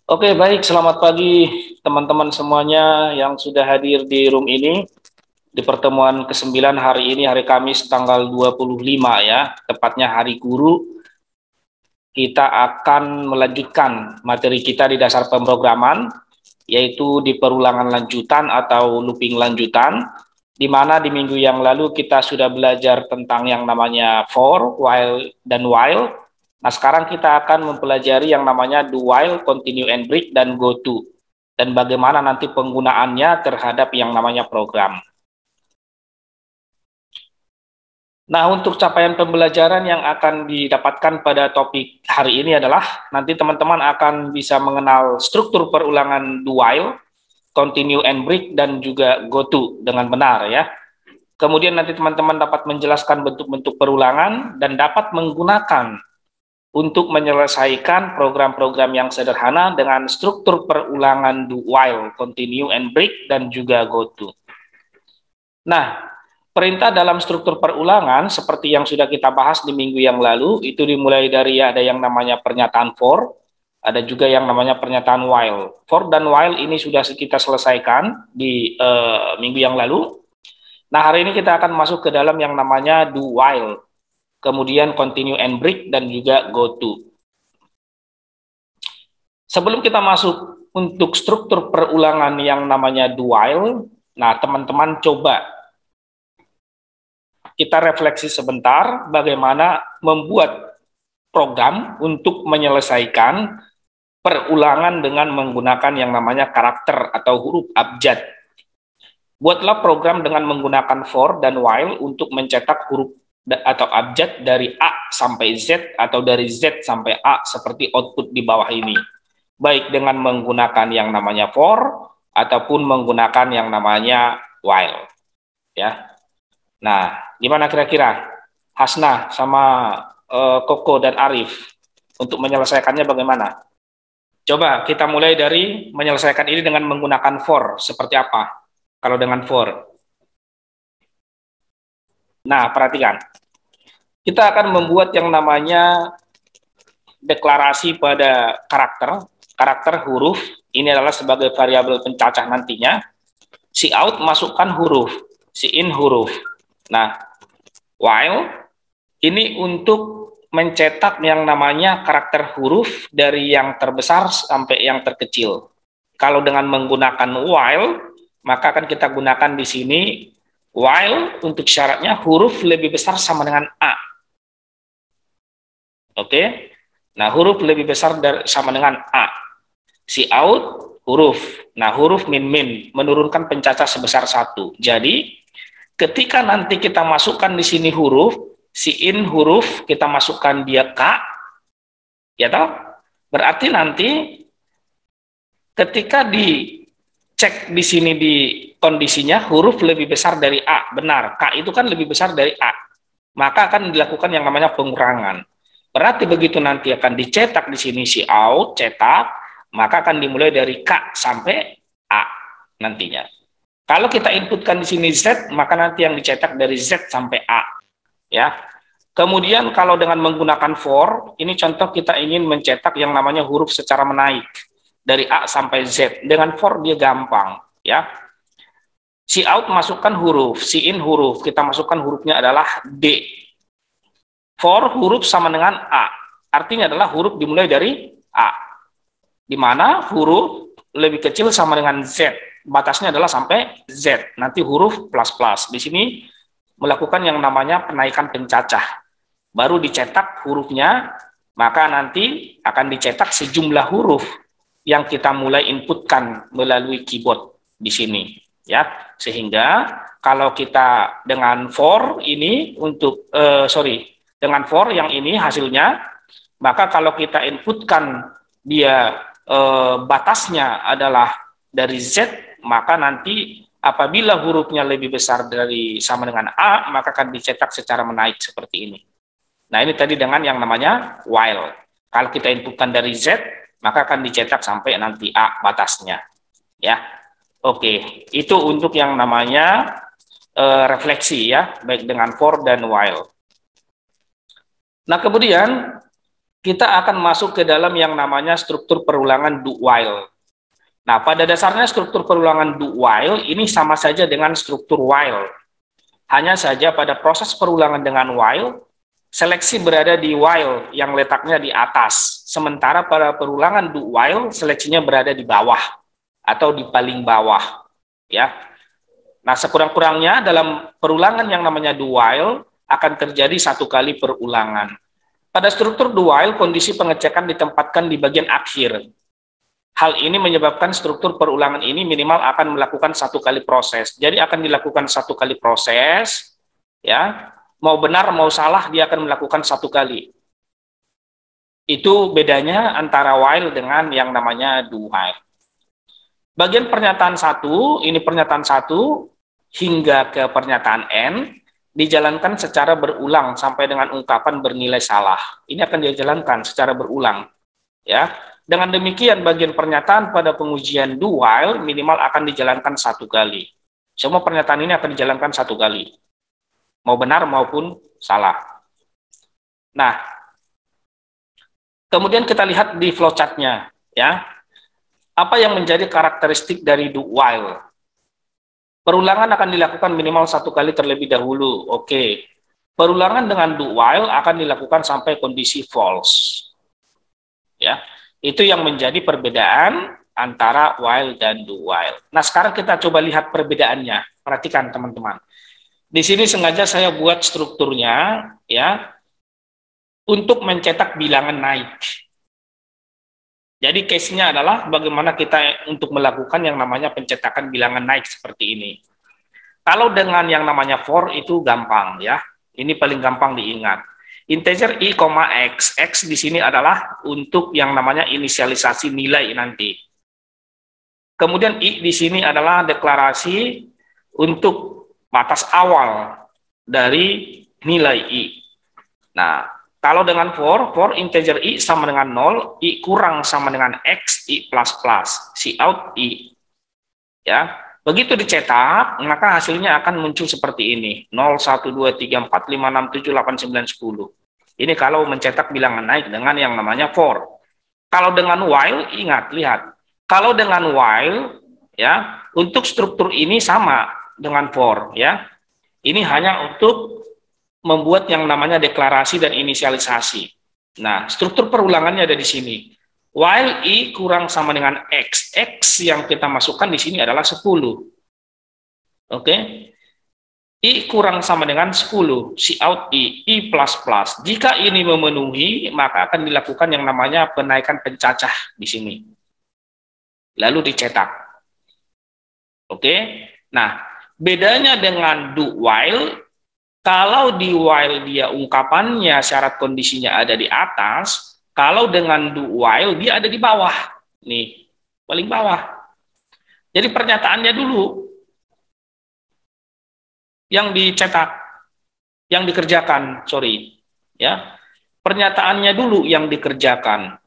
Oke, baik. Selamat pagi teman-teman semuanya yang sudah hadir di room ini. Di pertemuan ke-9 hari ini, hari Kamis tanggal 25 ya, tepatnya Hari Guru, kita akan melanjutkan materi kita di dasar pemrograman, yaitu di perulangan lanjutan atau looping lanjutan, di mana di minggu yang lalu kita sudah belajar tentang yang namanya for, while, dan while. Nah, sekarang kita akan mempelajari yang namanya do while, continue and break, dan go to. Dan bagaimana nanti penggunaannya terhadap yang namanya program. Nah, untuk capaian pembelajaran yang akan didapatkan pada topik hari ini adalah nanti teman-teman akan bisa mengenal struktur perulangan do while, continue and break, dan juga go to dengan benar ya. Kemudian nanti teman-teman dapat menjelaskan bentuk-bentuk perulangan dan dapat menggunakan untuk menyelesaikan program-program yang sederhana dengan struktur perulangan do while, continue and break, dan juga go to. Nah, perintah dalam struktur perulangan seperti yang sudah kita bahas di minggu yang lalu itu dimulai dari ada yang namanya pernyataan for, ada juga yang namanya pernyataan while. For dan while ini sudah kita selesaikan di minggu yang lalu. Nah, hari ini kita akan masuk ke dalam yang namanya do while, kemudian continue and break, dan juga go to. Sebelum kita masuk untuk struktur perulangan yang namanya do while, nah teman-teman coba kita refleksi sebentar bagaimana membuat program untuk menyelesaikan perulangan dengan menggunakan yang namanya karakter atau huruf abjad. Buatlah program dengan menggunakan for dan while untuk mencetak huruf atau abjad dari A sampai Z atau dari Z sampai A seperti output di bawah ini. Baik dengan menggunakan yang namanya for ataupun menggunakan yang namanya while. Ya. Nah, gimana kira-kira Hasna sama Koko dan Arif untuk menyelesaikannya bagaimana? Coba kita mulai dari menyelesaikan ini dengan menggunakan for. Seperti apa kalau dengan for? Nah, perhatikan. Kita akan membuat yang namanya deklarasi pada karakter huruf. Ini adalah sebagai variabel pencacah nantinya. Si out masukkan huruf, si in huruf. Nah, while ini untuk mencetak yang namanya karakter huruf dari yang terbesar sampai yang terkecil. Kalau dengan menggunakan while, maka akan kita gunakan di sini while untuk syaratnya huruf lebih besar sama dengan A. Oke. Nah, huruf lebih besar sama dengan A. Si out huruf. Nah, huruf min menurunkan pencacah sebesar 1. Jadi ketika nanti kita masukkan di sini huruf, si in huruf kita masukkan dia K, ya toh? Berarti nanti ketika dicek di sini di kondisinya huruf lebih besar dari A, benar. K itu kan lebih besar dari A. Maka akan dilakukan yang namanya pengurangan. Berarti begitu nanti akan dicetak di sini si out, cetak, maka akan dimulai dari K sampai A nantinya. Kalau kita inputkan di sini Z, maka nanti yang dicetak dari Z sampai A. Ya. Kemudian kalau dengan menggunakan for, ini contoh kita ingin mencetak yang namanya huruf secara menaik dari A sampai Z. Dengan for dia gampang, ya. Si out masukkan huruf, si in huruf, kita masukkan hurufnya adalah D. For huruf sama dengan A. Artinya adalah huruf dimulai dari A. Di mana huruf lebih kecil sama dengan Z. Batasnya adalah sampai Z. Nanti huruf plus-plus. Di sini melakukan yang namanya penaikan pencacah. Baru dicetak hurufnya, maka nanti akan dicetak sejumlah huruf yang kita mulai inputkan melalui keyboard di sini. Ya, sehingga kalau kita dengan for ini untuk, dengan for yang ini hasilnya, maka kalau kita inputkan dia batasnya adalah dari Z, maka nanti apabila hurufnya lebih besar dari sama dengan A, maka akan dicetak secara menaik seperti ini. Nah, ini tadi dengan yang namanya while. Kalau kita inputkan dari Z, maka akan dicetak sampai nanti A batasnya. Ya, oke. Itu untuk yang namanya refleksi ya, baik dengan for dan while. Nah, kemudian kita akan masuk ke dalam yang namanya struktur perulangan do while. Nah, pada dasarnya struktur perulangan do while ini sama saja dengan struktur while. Hanya saja pada proses perulangan dengan while, seleksi berada di while yang letaknya di atas. Sementara pada perulangan do while, seleksinya berada di bawah atau di paling bawah. Ya. Nah, sekurang-kurangnya dalam perulangan yang namanya do while akan terjadi satu kali perulangan. Pada struktur do while, kondisi pengecekan ditempatkan di bagian akhir. Hal ini menyebabkan struktur perulangan ini minimal akan melakukan satu kali proses. Jadi akan dilakukan satu kali proses, ya. Mau benar mau salah dia akan melakukan satu kali. Itu bedanya antara while dengan yang namanya do while. Bagian pernyataan 1, ini pernyataan 1 hingga ke pernyataan N dijalankan secara berulang sampai dengan ungkapan bernilai salah. Ini akan dijalankan secara berulang, ya. Dengan demikian bagian pernyataan pada pengujian do while minimal akan dijalankan satu kali. Semua pernyataan ini akan dijalankan satu kali, mau benar maupun salah. Nah, kemudian kita lihat di flowchart-nya, ya. Apa yang menjadi karakteristik dari do while? Perulangan akan dilakukan minimal satu kali terlebih dahulu. Oke. Perulangan dengan do while akan dilakukan sampai kondisi false. Ya. Itu yang menjadi perbedaan antara while dan do while. Nah, sekarang kita coba lihat perbedaannya. Perhatikan teman-teman. Di sini sengaja saya buat strukturnya, ya, untuk mencetak bilangan naik. Jadi case-nya adalah bagaimana kita untuk melakukan yang namanya pencetakan bilangan naik seperti ini. Kalau dengan yang namanya for itu gampang, ya. Ini paling gampang diingat. Integer i, x. X di sini adalah untuk yang namanya inisialisasi nilai nanti. Kemudian i di sini adalah deklarasi untuk batas awal dari nilai i. Nah, kalau dengan for integer i sama dengan 0, i kurang sama dengan x, i plus plus, cout i. Ya, begitu dicetak, maka hasilnya akan muncul seperti ini. 0, 1, 2, 3, 4, 5, 6, 7, 8, 9, 10. Ini kalau mencetak bilangan naik dengan yang namanya for. Kalau dengan while, ingat, lihat. Kalau dengan while, ya, untuk struktur ini sama dengan for, ya. Ini hanya untuk membuat yang namanya deklarasi dan inisialisasi. Nah, struktur perulangannya ada di sini. While i kurang sama dengan x. X yang kita masukkan di sini adalah 10. Oke. I kurang sama dengan 10, cout i plus plus. Jika ini memenuhi, maka akan dilakukan yang namanya penaikan pencacah di sini. Lalu dicetak. Oke. Nah, bedanya dengan do while, kalau di while dia ungkapannya syarat kondisinya ada di atas, kalau dengan do while dia ada di bawah. Nih, paling bawah. Jadi pernyataannya dulu yang dicetak, yang dikerjakan, ya. Pernyataannya dulu yang dikerjakan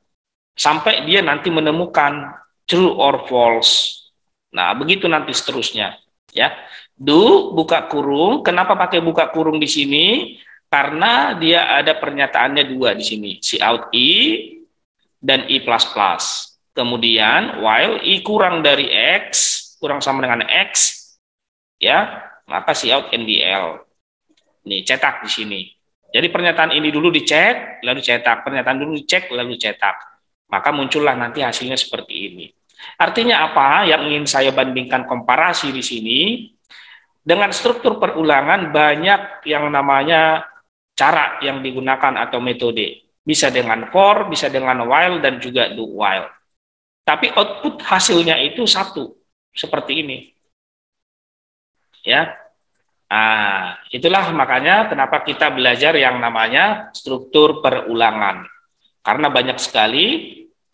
sampai dia nanti menemukan true or false. Nah, begitu nanti seterusnya, ya. Do buka kurung, kenapa pakai buka kurung di sini? Karena dia ada pernyataannya dua di sini, cout i dan i plus plus. Kemudian while i kurang dari x, kurang sama dengan x, ya, maka cout NDL. Nih, cetak di sini. Jadi pernyataan ini dulu dicek, lalu cetak. Pernyataan dulu dicek, lalu cetak. Maka muncullah nanti hasilnya seperti ini. Artinya apa? Yang ingin saya bandingkan komparasi di sini, dengan struktur perulangan banyak yang namanya cara yang digunakan atau metode. Bisa dengan for, bisa dengan while, dan juga do while. Tapi output hasilnya itu satu, seperti ini. Ya. Nah, itulah makanya kenapa kita belajar yang namanya struktur perulangan. Karena banyak sekali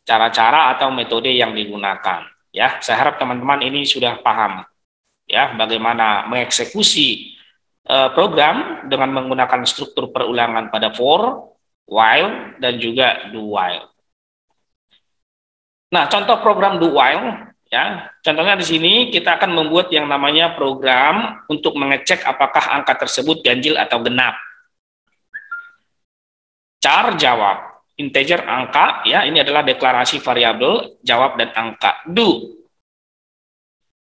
cara-cara atau metode yang digunakan. Ya, saya harap teman-teman ini sudah paham ya bagaimana mengeksekusi program dengan menggunakan struktur perulangan pada for, while, dan juga do while. Nah, contoh program do while. Ya, contohnya di sini kita akan membuat yang namanya program untuk mengecek apakah angka tersebut ganjil atau genap. Char jawab, integer angka, ya, ini adalah deklarasi variabel jawab dan angka. Do,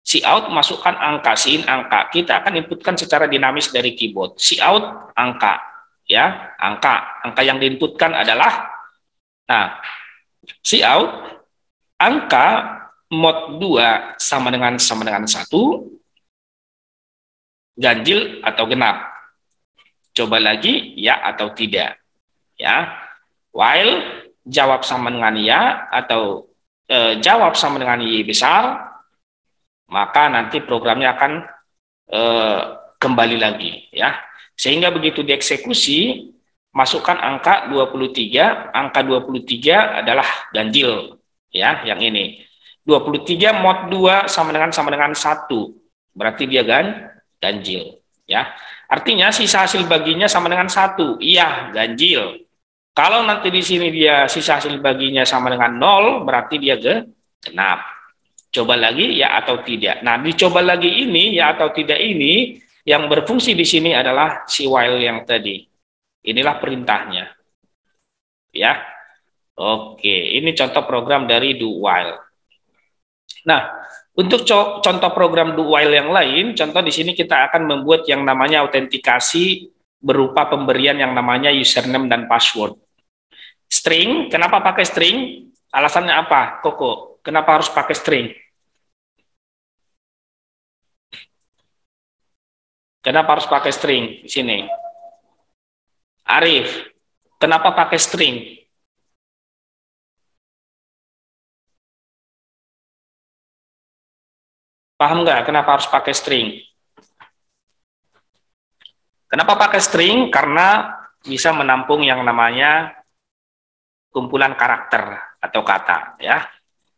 cout masukkan angka, in angka. Kita akan inputkan secara dinamis dari keyboard. Cout angka, ya, angka yang diinputkan adalah, nah, cout angka mod 2 sama dengan 1, ganjil atau genap. Coba lagi, ya atau tidak, ya. While jawab sama dengan ya atau jawab sama dengan y besar, maka nanti programnya akan kembali lagi, ya. Sehingga begitu dieksekusi, masukkan angka 23, angka 23 adalah ganjil, ya, yang ini. 23 mod 2 sama dengan 1, berarti dia ganjil, ya. Artinya sisa hasil baginya sama dengan 1, iya, ganjil. Kalau nanti di sini dia sisa hasil baginya sama dengan 0, berarti dia genap. Coba lagi, ya atau tidak. Nah, dicoba lagi ini, ya atau tidak ini, yang berfungsi di sini adalah si while yang tadi. Inilah perintahnya. Ya. Oke, ini contoh program dari do while. Nah, untuk contoh program do while yang lain, contoh di sini kita akan membuat yang namanya autentikasi berupa pemberian yang namanya username dan password. String, kenapa pakai string? Alasannya apa, Koko? Kenapa harus pakai string? Kenapa harus pakai string di sini? Arif, kenapa pakai string? Paham nggak kenapa harus pakai string? Kenapa pakai string? Karena bisa menampung yang namanya kumpulan karakter atau kata, ya.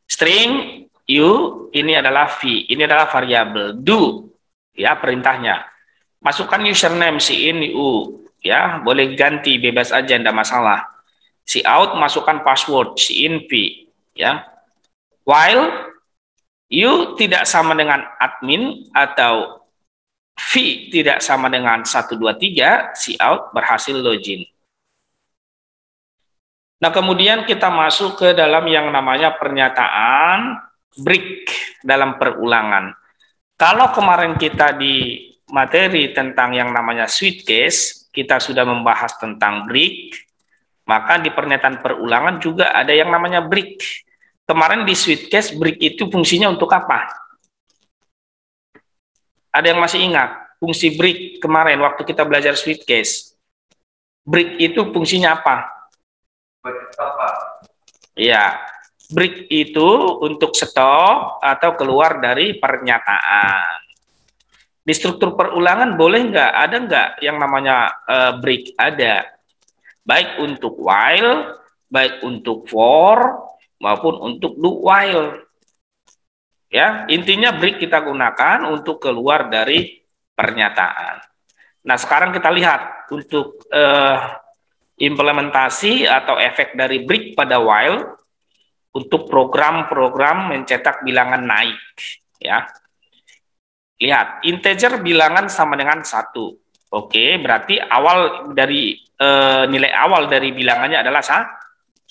String u ini adalah v, ini adalah variabel. Do, ya, perintahnya. Masukkan username in u, ya, boleh ganti bebas aja, tidak masalah. Cout masukkan password in v, ya. While u tidak sama dengan admin atau v tidak sama dengan 123, cout berhasil login. Nah, kemudian kita masuk ke dalam yang namanya pernyataan break dalam perulangan. Kalau kemarin kita di materi tentang yang namanya switch case, kita sudah membahas tentang break, maka di pernyataan perulangan juga ada yang namanya break. Kemarin di switch case, break itu fungsinya untuk apa? Ada yang masih ingat fungsi break kemarin waktu kita belajar switch case? Break itu fungsinya apa? Iya, break itu untuk stop atau keluar dari pernyataan. Di struktur perulangan boleh nggak? Ada nggak yang namanya break? Ada. Baik untuk while, baik untuk for, maupun untuk do while. Ya, intinya break kita gunakan untuk keluar dari pernyataan. Nah, sekarang kita lihat untuk implementasi atau efek dari break pada while untuk program-program mencetak bilangan naik. Ya. Lihat, integer bilangan sama dengan 1. Oke, berarti awal dari nilai awal dari bilangannya adalah 1.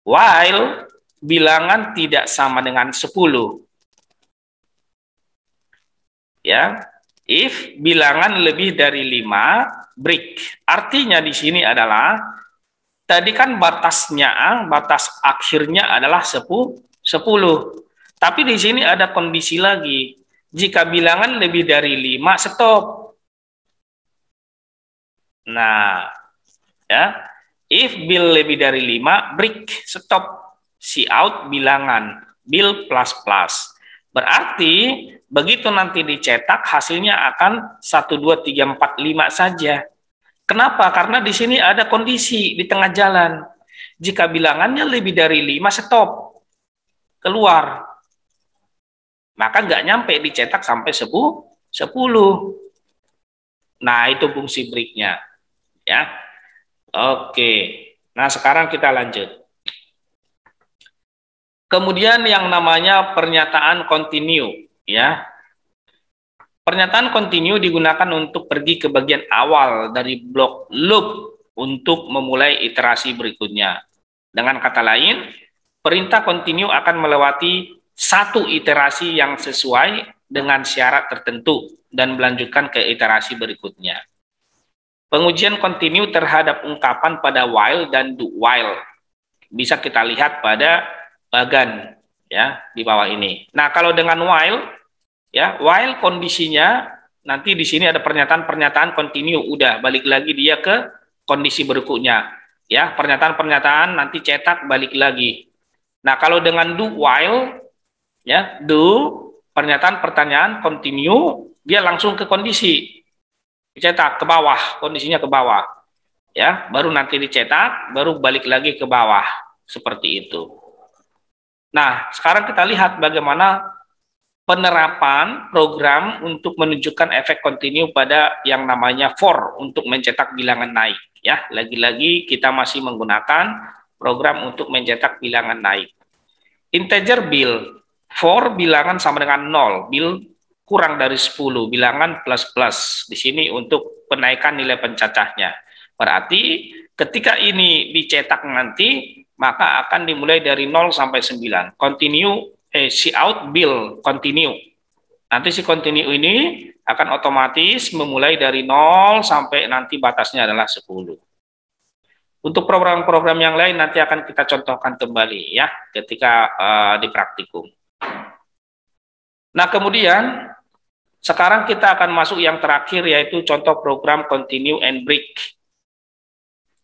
While bilangan tidak sama dengan 10. Ya, if bilangan lebih dari 5, break. Artinya di sini adalah tadi kan batasnya, batas akhirnya adalah 10. Tapi di sini ada kondisi lagi. Jika bilangan lebih dari 5, stop. Nah, ya. If bil lebih dari 5, break, stop. Cout bilangan, bil plus. Berarti begitu nanti dicetak hasilnya akan 1 2 3 4 5 saja. Kenapa? Karena di sini ada kondisi di tengah jalan. Jika bilangannya lebih dari 5, stop. Keluar. Maka nggak nyampe dicetak sampai 10. Nah, itu fungsi break-nya. Ya. Oke. Nah, sekarang kita lanjut. Kemudian yang namanya pernyataan continue, ya. Pernyataan continue digunakan untuk pergi ke bagian awal dari blok loop untuk memulai iterasi berikutnya. Dengan kata lain, perintah continue akan melewati satu iterasi yang sesuai dengan syarat tertentu dan melanjutkan ke iterasi berikutnya. Pengujian continue terhadap ungkapan pada while dan do while bisa kita lihat pada bagan ya di bawah ini. Nah, kalau dengan while ya, while kondisinya nanti di sini ada pernyataan-pernyataan continue, udah balik lagi dia ke kondisi berikutnya. Ya, pernyataan-pernyataan nanti cetak balik lagi. Nah, kalau dengan do while ya, do pernyataan pertanyaan continue, dia langsung ke kondisi. Dicetak ke bawah, kondisinya ke bawah. Ya, baru nanti dicetak, baru balik lagi ke bawah. Seperti itu. Nah, sekarang kita lihat bagaimana penerapan program untuk menunjukkan efek continue pada yang namanya for untuk mencetak bilangan naik. Ya, lagi-lagi kita masih menggunakan program untuk mencetak bilangan naik. Integer bill, for bilangan sama dengan 0, bill kurang dari 10, bilangan plus-plus. Di sini untuk penaikan nilai pencacahnya. Berarti ketika ini dicetak nanti, maka akan dimulai dari 0 sampai 9. Continue, si out bill, continue. Nanti si continue ini akan otomatis memulai dari 0 sampai nanti batasnya adalah 10. Untuk program-program yang lain nanti akan kita contohkan kembali ya ketika di praktikum. Nah, kemudian sekarang kita akan masuk yang terakhir yaitu contoh program continue and break.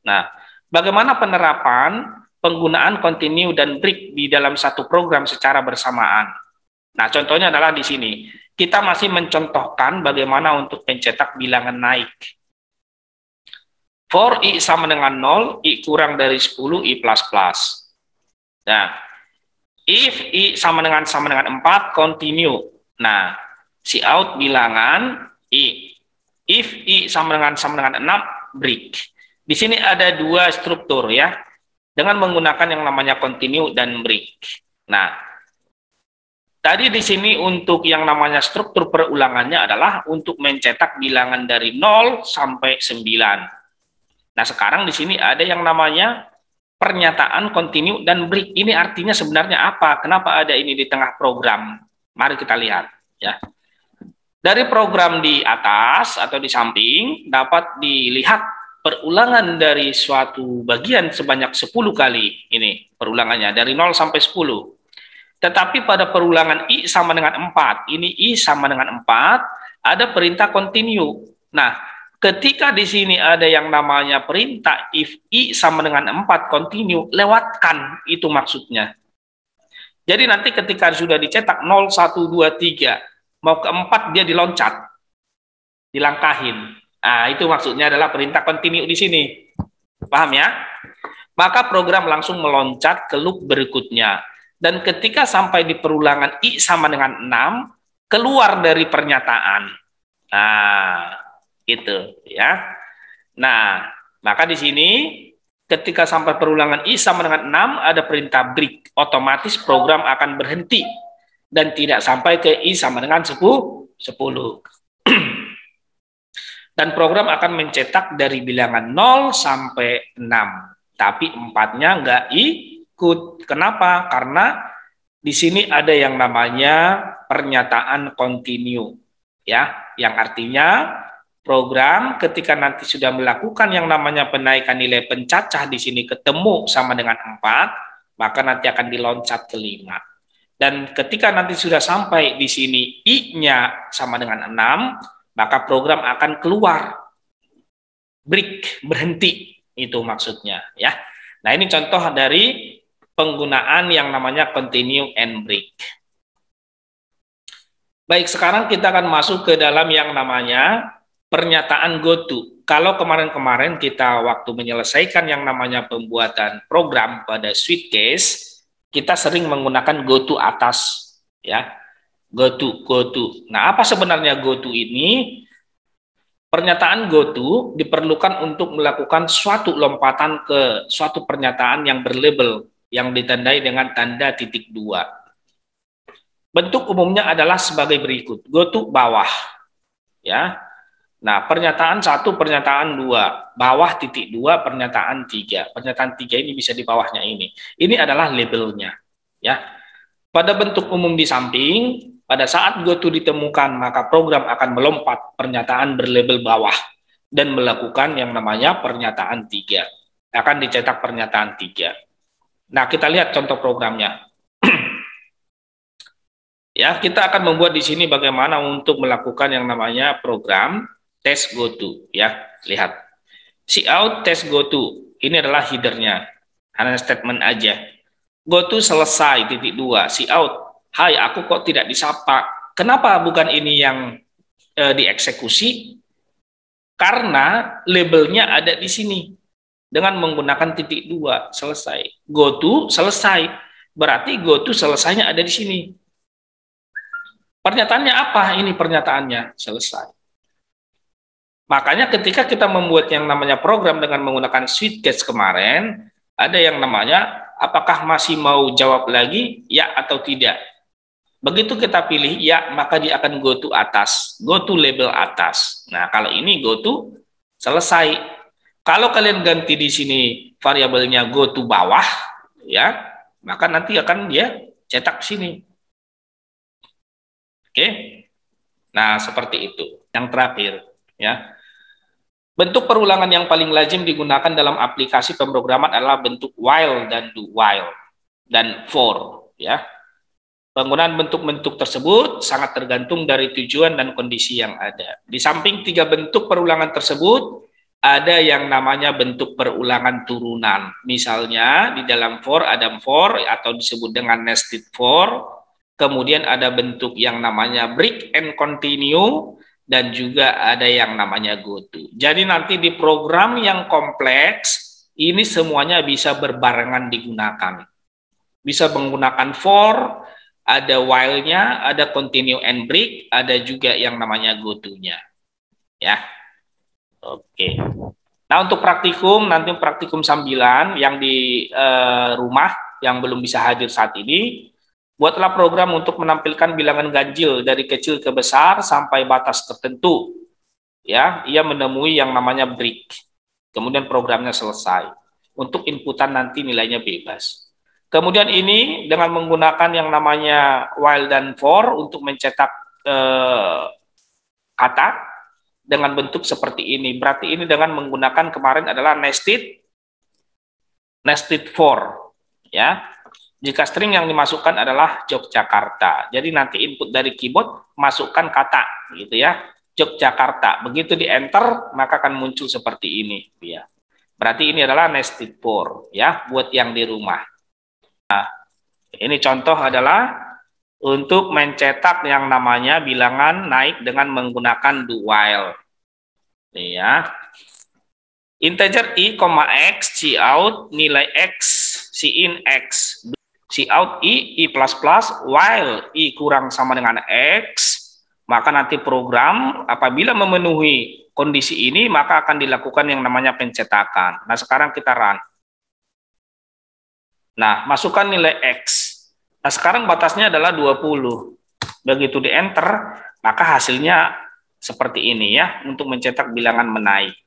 Nah, bagaimana penerapan penggunaan continue dan break di dalam satu program secara bersamaan. Nah, contohnya adalah di sini. Kita masih mencontohkan bagaimana untuk mencetak bilangan naik. For I sama dengan 0, I kurang dari 10, I plus plus. Nah, if I sama dengan 4, continue. Nah, si out bilangan I. If I sama dengan 6, break. Di sini ada dua struktur ya. Dengan menggunakan yang namanya continue dan break. Nah, tadi di sini untuk yang namanya struktur perulangannya adalah untuk mencetak bilangan dari 0 sampai 9. Nah, sekarang di sini ada yang namanya pernyataan continue dan break. Ini artinya sebenarnya apa? Kenapa ada ini di tengah program? Mari kita lihat ya. Dari program di atas atau di samping dapat dilihat perulangan dari suatu bagian sebanyak 10 kali ini perulangannya dari 0 sampai 10. Tetapi pada perulangan I sama dengan 4, ini I sama dengan 4, ada perintah continue. Nah, ketika di sini ada yang namanya perintah if I sama dengan 4 continue, lewatkan itu maksudnya. Jadi nanti ketika sudah dicetak 0, 1, 2, 3, mau ke 4 dia diloncat, dilangkahin. Nah, itu maksudnya adalah perintah continue di sini. Paham ya? Maka program langsung meloncat ke loop berikutnya. Dan ketika sampai di perulangan I sama dengan 6, keluar dari pernyataan. Nah, gitu ya. Nah, maka di sini ketika sampai perulangan I sama dengan 6, ada perintah break. Otomatis program akan berhenti dan tidak sampai ke I sama dengan 10. Dan program akan mencetak dari bilangan 0 sampai 6. Tapi 4-nya nggak ikut. Kenapa? Karena di sini ada yang namanya pernyataan continue. Ya, yang artinya program ketika nanti sudah melakukan yang namanya penaikan nilai pencacah di sini ketemu sama dengan 4, maka nanti akan diloncat ke 5. Dan ketika nanti sudah sampai di sini I-nya sama dengan 6, maka program akan keluar, break, berhenti, itu maksudnya ya. Nah, ini contoh dari penggunaan yang namanya continue and break. Baik, sekarang kita akan masuk ke dalam yang namanya pernyataan goto. Kalau kemarin-kemarin kita waktu menyelesaikan yang namanya pembuatan program pada Sweetcase, kita sering menggunakan goto atas ya. Goto. Nah, apa sebenarnya goto ini? Pernyataan goto diperlukan untuk melakukan suatu lompatan ke suatu pernyataan yang berlabel yang ditandai dengan tanda titik 2. Bentuk umumnya adalah sebagai berikut. Goto bawah. Ya. Nah, pernyataan 1, pernyataan 2, bawah titik 2, pernyataan 3. Pernyataan 3 ini bisa di bawahnya ini. Ini adalah labelnya. Ya. Pada bentuk umum di samping, pada saat GoTo ditemukan, maka program akan melompat pernyataan berlabel bawah dan melakukan yang namanya pernyataan 3. Akan dicetak pernyataan 3. Nah, kita lihat contoh programnya. Ya, kita akan membuat di sini bagaimana untuk melakukan yang namanya program tes GoTo. Ya, lihat. Cout tes GoTo. Ini adalah headernya. Hanya statement aja. GoTo selesai, titik 2. Cout. Hai, aku kok tidak disapa. Kenapa bukan ini yang dieksekusi? Karena labelnya ada di sini. Dengan menggunakan titik 2, selesai. GoTo selesai. Berarti GoTo selesainya ada di sini. Pernyataannya apa? Ini pernyataannya, selesai. Makanya ketika kita membuat yang namanya program dengan menggunakan switch case kemarin, ada yang namanya, apakah masih mau jawab lagi, ya atau tidak. Begitu kita pilih ya, maka dia akan go to atas, go to label atas. Nah, kalau ini go to selesai. Kalau kalian ganti di sini variabelnya go to bawah, ya, maka nanti akan dia cetak sini. Oke, nah seperti itu. Yang terakhir, ya, bentuk perulangan yang paling lazim digunakan dalam aplikasi pemrograman adalah bentuk while dan do while dan for. Ya, penggunaan bentuk-bentuk tersebut sangat tergantung dari tujuan dan kondisi yang ada. Di samping 3 bentuk perulangan tersebut, ada yang namanya bentuk perulangan turunan. Misalnya di dalam for ada for atau disebut dengan nested for. Kemudian ada bentuk yang namanya break and continue, dan juga ada yang namanya GoTo. Jadi nanti di program yang kompleks, ini semuanya bisa berbarengan digunakan. Bisa menggunakan for, ada while-nya, ada continue and break, ada juga yang namanya GoTo-nya. Ya. Oke. Nah, untuk praktikum, nanti praktikum sambilan yang di rumah, yang belum bisa hadir saat ini, buatlah program untuk menampilkan bilangan ganjil dari kecil ke besar sampai batas tertentu. Ya, ia menemui yang namanya break. Kemudian programnya selesai. Untuk inputan nanti nilainya bebas. Kemudian ini dengan menggunakan yang namanya while dan for untuk mencetak kata dengan bentuk seperti ini. Berarti ini dengan menggunakan kemarin adalah nested for. Ya. Jika string yang dimasukkan adalah Yogyakarta. Jadi nanti input dari keyboard masukkan kata gitu ya. Yogyakarta. Begitu di enter maka akan muncul seperti ini ya. Berarti ini adalah nested for ya buat yang di rumah. Nah, ini contoh adalah untuk mencetak yang namanya bilangan naik dengan menggunakan do while. Nih ya. Integer i, x, cout nilai x, cin x. Cout i plus plus, while i kurang sama dengan x, maka nanti program apabila memenuhi kondisi ini, maka akan dilakukan yang namanya pencetakan. Nah, sekarang kita run. Nah, masukkan nilai x. Nah, sekarang batasnya adalah 20. Begitu di enter, maka hasilnya seperti ini ya, untuk mencetak bilangan menaik.